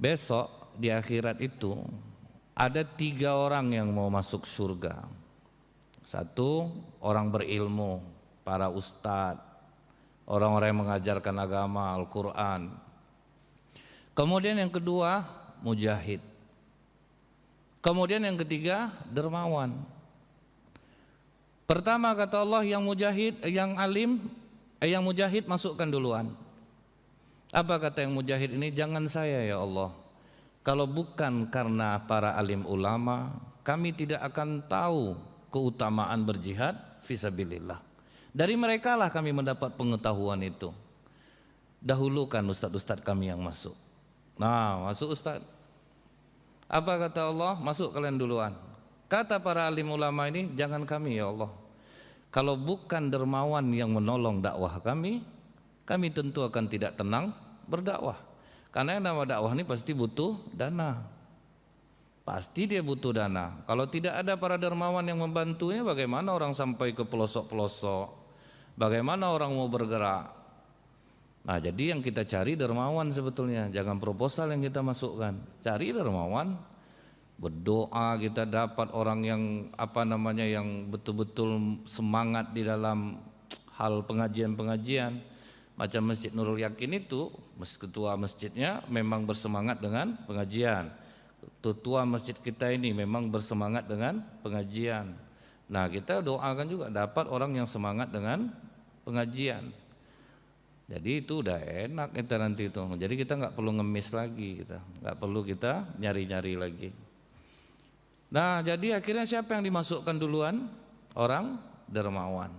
besok di akhirat itu ada 3 orang yang mau masuk surga. Satu, orang berilmu, para ustadz, orang-orang yang mengajarkan agama, Al-Quran. Kemudian yang kedua, mujahid. Kemudian yang ketiga, dermawan. Pertama kata Allah, yang mujahid, yang alim, yang mujahid masukkan duluan. Apa kata yang mujahid ini? Jangan saya ya Allah, kalau bukan karena para alim ulama, kami tidak akan tahu keutamaan berjihad fisabilillah. Dari mereka lah kami mendapat pengetahuan itu. Dahulukan ustadz-ustadz kami yang masuk. Nah, masuk ustadz. Apa kata Allah? Masuk kalian duluan. Kata para alim ulama ini, jangan kami ya Allah, kalau bukan dermawan yang menolong dakwah kami tentu akan tidak tenang berdakwah. Karena yang nama dakwah ini pasti butuh dana. Pasti dia butuh dana. Kalau tidak ada para dermawan yang membantunya, bagaimana orang sampai ke pelosok-pelosok? Bagaimana orang mau bergerak? Nah, jadi yang kita cari dermawan sebetulnya. Jangan proposal yang kita masukkan. Cari dermawan. Berdoa kita dapat orang yang yang betul-betul semangat di dalam hal pengajian-pengajian. Macam Masjid Nurul Yakin itu, ketua masjidnya memang bersemangat dengan pengajian. Ketua masjid kita ini memang bersemangat dengan pengajian. Nah, kita doakan juga dapat orang yang semangat dengan pengajian. Jadi itu udah enak kita nanti itu. Jadi kita nggak perlu ngemis lagi, nggak perlu kita nyari-nyari lagi. Nah, jadi akhirnya siapa yang dimasukkan duluan? Orang dermawan.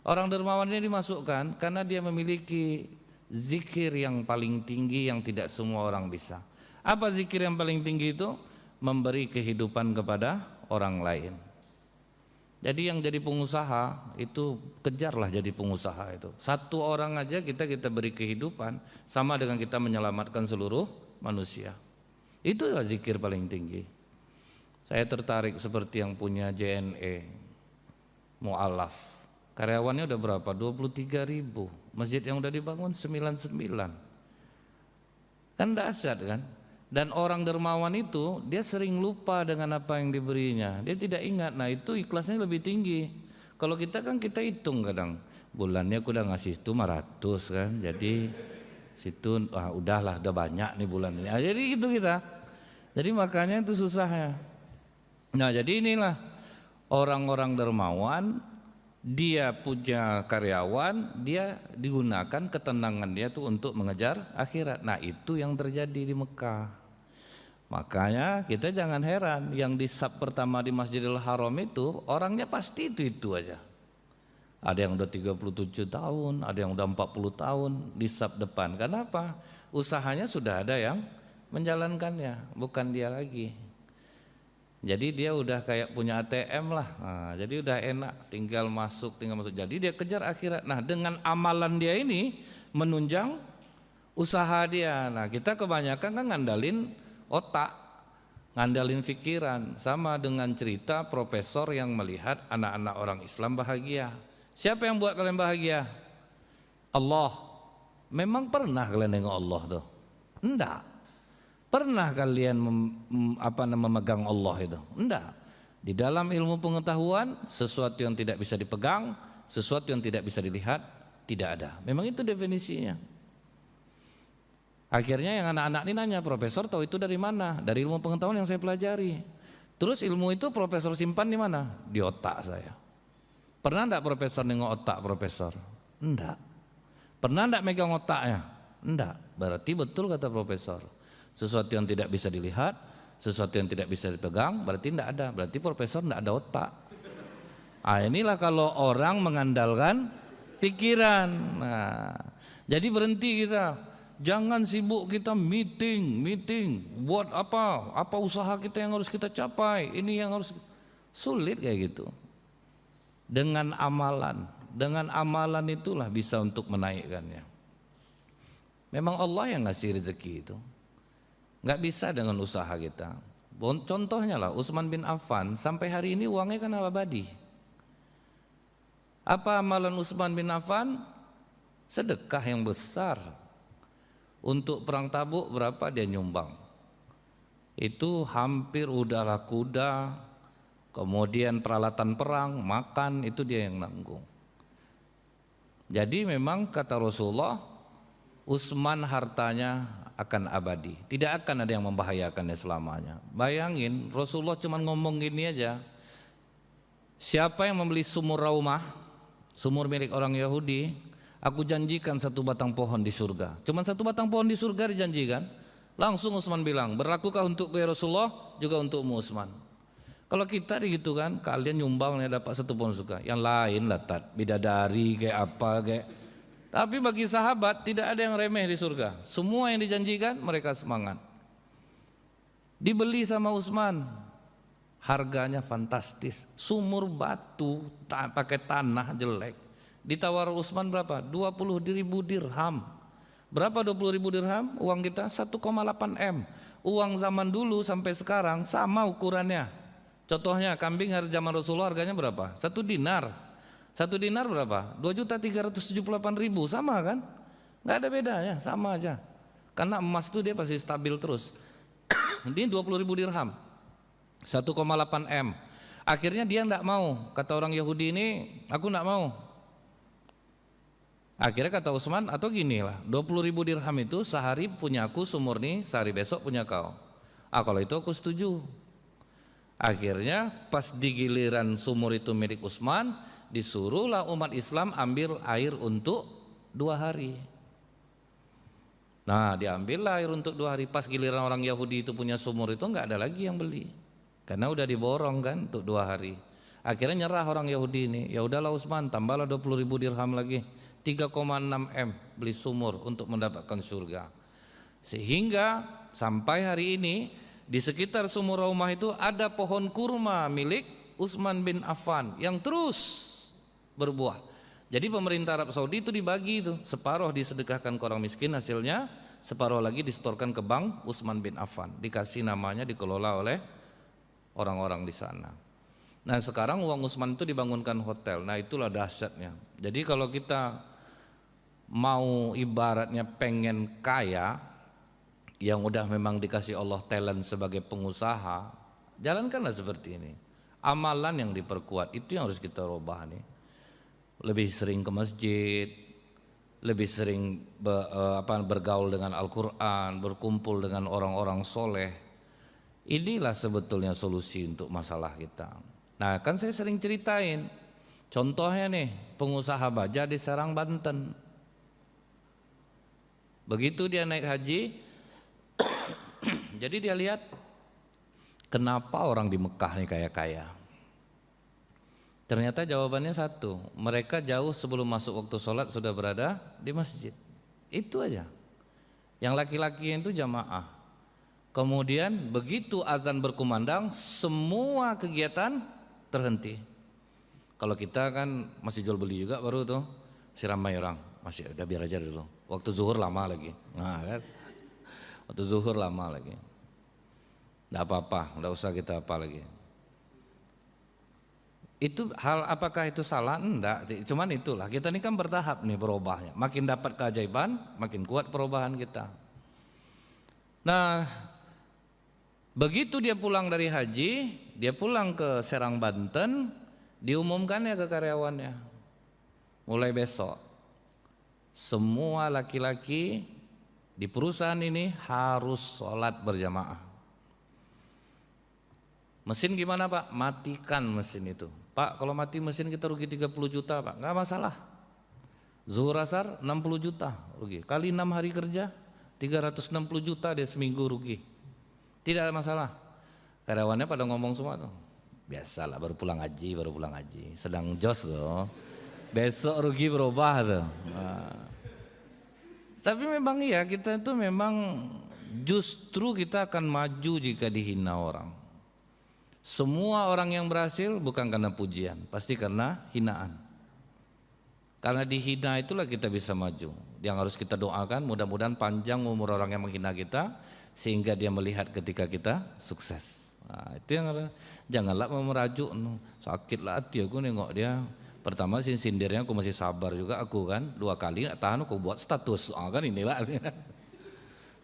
Orang dermawan ini dimasukkan karena dia memiliki zikir yang paling tinggi yang tidak semua orang bisa. Apa zikir yang paling tinggi itu? Memberi kehidupan kepada orang lain. Jadi yang jadi pengusaha itu kejarlah jadi pengusaha itu. Satu orang aja kita beri kehidupan sama dengan kita menyelamatkan seluruh manusia. Itu zikir paling tinggi. Saya tertarik seperti yang punya JNE Mu'alaf. Karyawannya udah berapa? 23.000. Masjid yang udah dibangun 99. Kan dahsyat kan? Dan orang dermawan itu dia sering lupa dengan apa yang diberinya. Dia tidak ingat. Nah, itu ikhlasnya lebih tinggi. Kalau kita kan kita hitung kadang. Bulannya aku udah ngasih itu 500 kan. Jadi situ udahlah udah banyak nih bulan ini. Jadi itu kita. Jadi makanya itu susahnya. Nah, jadi inilah orang-orang dermawan. Dia punya karyawan, dia digunakan ketenangan dia tuh untuk mengejar akhirat. Nah, itu yang terjadi di Mekah. Makanya kita jangan heran yang di saf pertama di Masjidil Haram itu orangnya pasti itu aja. Ada yang udah 37 tahun, ada yang udah 40 tahun di saf depan. Kenapa? Usahanya sudah ada yang menjalankannya, bukan dia lagi. Jadi dia udah kayak punya ATM lah. Nah, jadi udah enak, tinggal masuk. Jadi dia kejar akhirat. Nah, dengan amalan dia ini menunjang usaha dia. Nah, kita kebanyakan kan ngandalin otak, ngandalin pikiran. Sama dengan cerita profesor yang melihat anak-anak orang Islam bahagia. Siapa yang buat kalian bahagia? Allah. Memang pernah kalian nengok Allah tuh? Enggak. Pernah kalian memegang Allah itu? Enggak. Di dalam ilmu pengetahuan, sesuatu yang tidak bisa dipegang, sesuatu yang tidak bisa dilihat, tidak ada. Memang itu definisinya. Akhirnya yang anak-anak ini nanya, profesor tahu itu dari mana? Dari ilmu pengetahuan yang saya pelajari. Terus ilmu itu profesor simpan di mana? Di otak saya. Pernah enggak profesor nengok otak profesor? Enggak. Pernah enggak megang otaknya? Enggak. Berarti betul kata profesor. Sesuatu yang tidak bisa dilihat, sesuatu yang tidak bisa dipegang, berarti tidak ada. Berarti profesor tidak ada otak. Inilah kalau orang mengandalkan pikiran. Nah, jadi berhenti kita. Jangan sibuk kita meeting. Buat apa usaha kita yang harus kita capai. Ini yang harus sulit kayak gitu. Dengan amalan itulah bisa untuk menaikkannya. Memang Allah yang ngasih rezeki itu. Nggak bisa dengan usaha kita. Contohnya lah Utsman bin Affan sampai hari ini uangnya kan abadi. Apa amalan Utsman bin Affan? Sedekah yang besar. Untuk perang Tabuk berapa dia nyumbang? Itu hampir udahlah kuda, kemudian peralatan perang, makan, itu dia yang nanggung. Jadi memang kata Rasulullah, Utsman hartanya akan abadi, tidak akan ada yang membahayakannya selamanya. Bayangin Rasulullah cuma ngomong gini aja, siapa yang membeli sumur Raumah, sumur milik orang Yahudi, aku janjikan 1 batang pohon di surga. Cuma 1 batang pohon di surga dijanjikan. Langsung Utsman bilang, berlakukah untukku ya Rasulullah, juga untukmu Utsman. Kalau kita gitu kan, kalian nyumbang nih dapat 1 pohon surga, yang lain lah bidadari kayak apa kayak. Tapi bagi sahabat tidak ada yang remeh di surga. Semua yang dijanjikan mereka semangat. Dibeli sama Utsman, harganya fantastis. Sumur batu pakai tanah jelek. Ditawar Utsman berapa? 20.000 dirham. Berapa 20.000 dirham? Uang kita 1,8 M. Uang zaman dulu sampai sekarang sama ukurannya. Contohnya kambing hari zaman Rasulullah harganya berapa? 1 dinar. 1 dinar berapa? 2.378.000, sama kan? Nggak ada bedanya, sama aja. Karena emas itu dia pasti stabil terus. Ini 20.000 dirham, 1,8 M. Akhirnya dia nggak mau, kata orang Yahudi ini, aku nggak mau. Akhirnya kata Utsman, atau gini lah, 20.000 dirham itu sehari punya aku sumur nih, sehari besok punya kau. Kalau itu aku setuju. Akhirnya pas di giliran sumur itu milik Utsman, disuruhlah umat Islam ambil air untuk 2 hari. Nah, diambillah air untuk 2 hari. Pas giliran orang Yahudi itu punya sumur itu nggak ada lagi yang beli, karena udah diborong kan untuk 2 hari. Akhirnya nyerah orang Yahudi ini. Ya udahlah Utsman, tambahlah 20.000 dirham lagi, 3,6 M beli sumur untuk mendapatkan surga. Sehingga sampai hari ini di sekitar sumur Raumah itu ada pohon kurma milik Utsman bin Affan yang terus berbuah. Jadi pemerintah Arab Saudi itu dibagi itu, separuh disedekahkan ke orang miskin hasilnya, separuh lagi disetorkan ke bank Utsman bin Affan, dikasih namanya, dikelola oleh orang-orang di sana. Nah sekarang uang Utsman itu dibangunkan hotel. Nah itulah dahsyatnya. Jadi kalau kita mau ibaratnya pengen kaya, yang udah memang dikasih Allah talent sebagai pengusaha, jalankanlah seperti ini. Amalan yang diperkuat itu yang harus kita rubah nih. Lebih sering ke masjid, lebih sering bergaul dengan Al-Quran, berkumpul dengan orang-orang soleh. Inilah sebetulnya solusi untuk masalah kita. Nah kan saya sering ceritain, contohnya nih pengusaha baja di Serang, Banten. Begitu dia naik haji, jadi dia lihat kenapa orang di Mekah nih kaya-kaya. Ternyata jawabannya satu, mereka jauh sebelum masuk waktu sholat sudah berada di masjid. Itu aja. Yang laki-laki itu jamaah. Kemudian begitu azan berkumandang, semua kegiatan terhenti. Kalau kita kan masih jual beli juga baru tuh, masih ramai orang, masih udah biar aja dulu. Waktu zuhur lama lagi. Nah kan, waktu zuhur lama lagi. Nggak apa-apa, nggak usah kita apa lagi. Itu hal, apakah itu salah? Enggak, cuman itulah kita ini kan bertahap nih berubahnya. Makin dapat keajaiban, makin kuat perubahan kita. Nah, begitu dia pulang dari haji, dia pulang ke Serang, Banten, diumumkannya ke karyawannya, mulai besok semua laki-laki di perusahaan ini harus sholat berjamaah. Mesin gimana Pak? Matikan mesin itu. Pak kalau mati mesin kita rugi 30 juta Pak. Nggak masalah. Zuhur asar 60 juta rugi. Kali 6 hari kerja 360 juta dia seminggu rugi. Tidak ada masalah. Karyawannya pada ngomong semua tuh. Biasalah baru pulang haji. Sedang jos tuh. Besok rugi berubah tuh. Nah. Tapi memang iya kita itu memang justru kita akan maju jika dihina orang. Semua orang yang berhasil bukan karena pujian, pasti karena hinaan. Karena dihina itulah kita bisa maju. Yang harus kita doakan mudah-mudahan panjang umur orang yang menghina kita sehingga dia melihat ketika kita sukses. Nah, itu yang harus, janganlah merajuk, sakitlah hati aku nengok dia. Pertama sindirnya aku masih sabar juga aku kan, 2 kali tak tahan aku buat status. Kan inilah.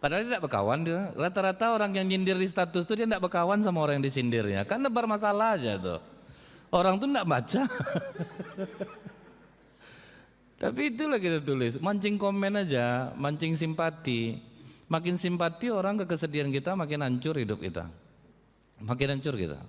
Padahal dia tidak berkawan dia. Rata-rata orang yang nyindir di status itu dia tidak berkawan sama orang yang disindirnya. Kan nebar masalah aja tuh. Orang tuh tidak baca. Tapi itulah kita tulis, mancing komen aja, mancing simpati. Makin simpati orang ke kesedihan kita, makin hancur hidup kita. Makin hancur kita.